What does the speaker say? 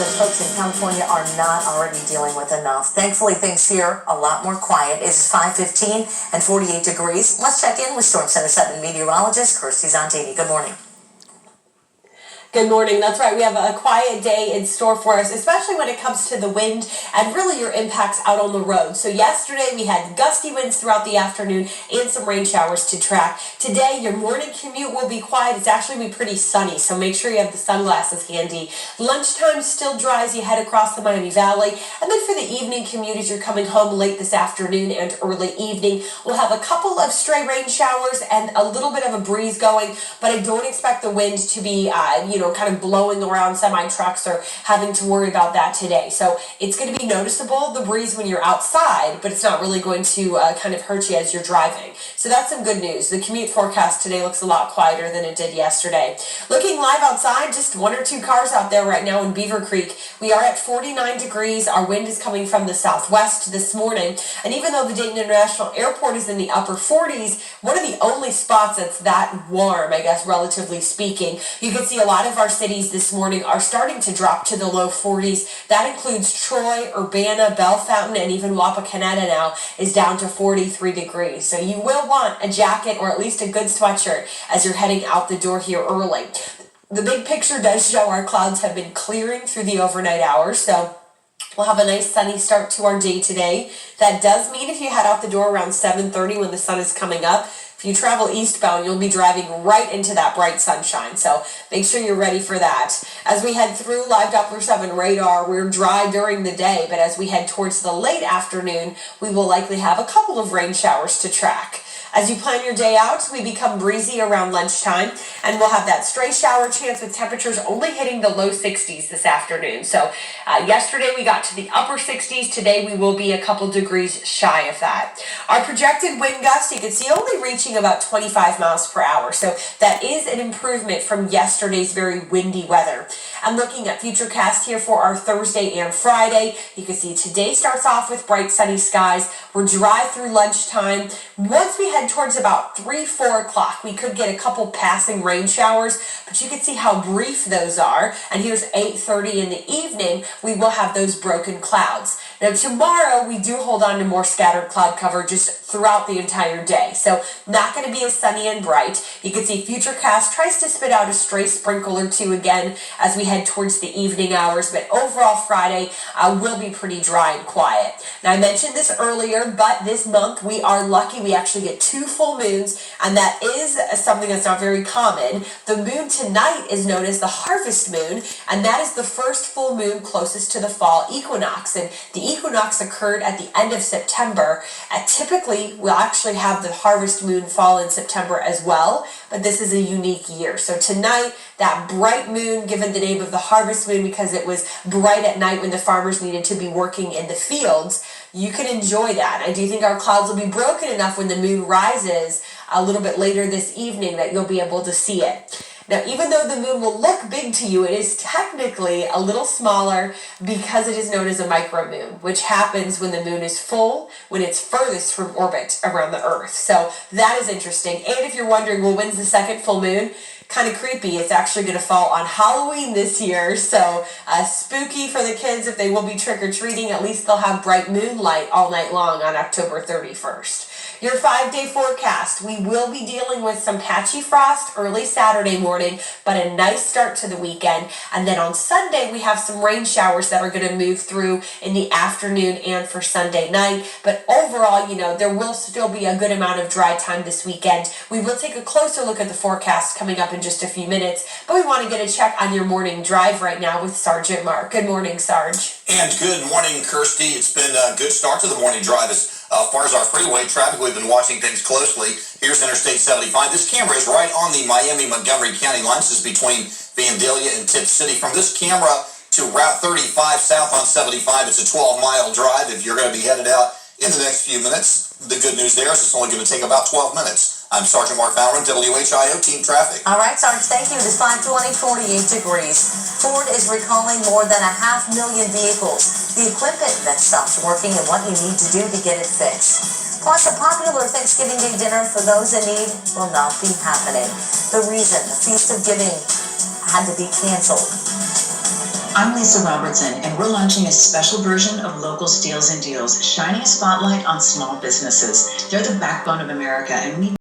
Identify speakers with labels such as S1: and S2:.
S1: says folks in California are not already dealing with enough. Thankfully, things here a lot more quiet. It's 5:15 and 48 degrees. Let's check in with Storm Center 7 meteorologist Kirstie Zontini. Good morning.
S2: Good morning. That's right. We have a quiet day in store for us, especially when it comes to the wind and really your impacts out on the road. So yesterday we had gusty winds throughout the afternoon and some rain showers to track. Today your morning commute will be quiet. It's actually going to be pretty sunny, so make sure you have the sunglasses handy. Lunchtime still dry as you head across the Miami Valley. And then for the evening commute as you're coming home late this afternoon and early evening, we'll have a couple of stray rain showers and a little bit of a breeze going, but I don't expect the wind to be, kind of blowing around semi-trucks or having to worry about that today. So it's going to be noticeable, the breeze, when you're outside, but it's not really going to kind of hurt you as you're driving. So that's some good news. The commute forecast today looks a lot quieter than it did yesterday. Looking live outside, just one or two cars out there right now in Beaver Creek. We are at 49 degrees. Our wind is coming from the southwest this morning. And even though the Dayton International Airport is in the upper 40s, one of the only spots that's that warm, I guess, relatively speaking. You can see a lot of our cities this morning are starting to drop to the low 40s. That includes Troy, Urbana, Bellefontaine, and even Wapakoneta now is down to 43 degrees. So you will want a jacket or at least a good sweatshirt as you're heading out the door here early. The big picture does show our clouds have been clearing through the overnight hours, so we'll have a nice sunny start to our day today. That does mean if you head out the door around 7:30 when the sun is coming up, if you travel eastbound, you'll be driving right into that bright sunshine, so make sure you're ready for that. As we head through live Doppler 7 radar, we're dry during the day, but as we head towards the late afternoon, we will likely have a couple of rain showers to track. As you plan your day out, we become breezy around lunchtime, and we'll have that stray shower chance with temperatures only hitting the low 60s this afternoon. So yesterday we got to the upper 60s. Today we will be a couple degrees shy of that. Our projected wind gusts, you can see, only reaching about 25 miles per hour. So that is an improvement from yesterday's very windy weather. I'm looking at Futurecast here for our Thursday and Friday. You can see today starts off with bright sunny skies. We're dry through lunchtime. Once we head towards about 3-4 o'clock, we could get a couple passing rain showers, but you can see how brief those are. And here's 8:30 in the evening, we will have those broken clouds. Now tomorrow we do hold on to more scattered cloud cover just throughout the entire day, so not going to be as sunny and bright. You can see Futurecast tries to spit out a stray sprinkle or two again as we head towards the evening hours, but overall Friday will be pretty dry and quiet. Now I mentioned this earlier, but this month we are lucky. We actually get 2 full moons, and that is something that's not very common. The moon tonight is known as the harvest moon, and that is the first full moon closest to the fall equinox, and the equinox occurred at the end of September. Typically we'll actually have the harvest moon fall in September as well, but this is a unique year. So tonight, that bright moon, given the name of the harvest moon because it was bright at night when the farmers needed to be working in the fields, you can enjoy that. I do think our clouds will be broken enough when the moon rises a little bit later this evening that you'll be able to see it. Now, even though the moon will look big to you, it is technically a little smaller because it is known as a micromoon, which happens when the moon is full, when it's furthest from orbit around the Earth. So that is interesting. And if you're wondering, well, when's the second full moon? Kind of creepy. It's actually going to fall on Halloween this year, so spooky for the kids if they will be trick-or-treating. At least they'll have bright moonlight all night long on October 31st. Your 5-day forecast, we will be dealing with some patchy frost early Saturday morning, but a nice start to the weekend. And then on Sunday, we have some rain showers that are going to move through in the afternoon and for Sunday night. But overall, there will still be a good amount of dry time this weekend. We will take a closer look at the forecast coming up in just a few minutes, but we want to get a check on your morning drive right now with Sergeant Mark. Good morning, Sarge.
S3: And good morning, Kirstie. It's been a good start to the morning drive. As far as our freeway traffic, we've been watching things closely. Here's Interstate 75. This camera is right on the Miami-Montgomery County line. This is between Vandalia and Tip City. From this camera to Route 35 south on 75, it's a 12-mile drive if you're going to be headed out in the next few minutes. The good news there is it's only going to take about 12 minutes. I'm Sergeant Mark Fowler, WHIO Team Traffic.
S1: All right, Sarge, thank you. It is 5:20, 48 degrees. Ford is recalling more than 500,000 vehicles. The equipment that stops working and what you need to do to get it fixed. Plus, a popular Thanksgiving Day dinner for those in need will not be happening. The reason, the Feast of Giving had to be canceled.
S4: I'm Lisa Robertson, and we're launching a special version of Local Steals and Deals, shining a spotlight on small businesses. They're the backbone of America, and we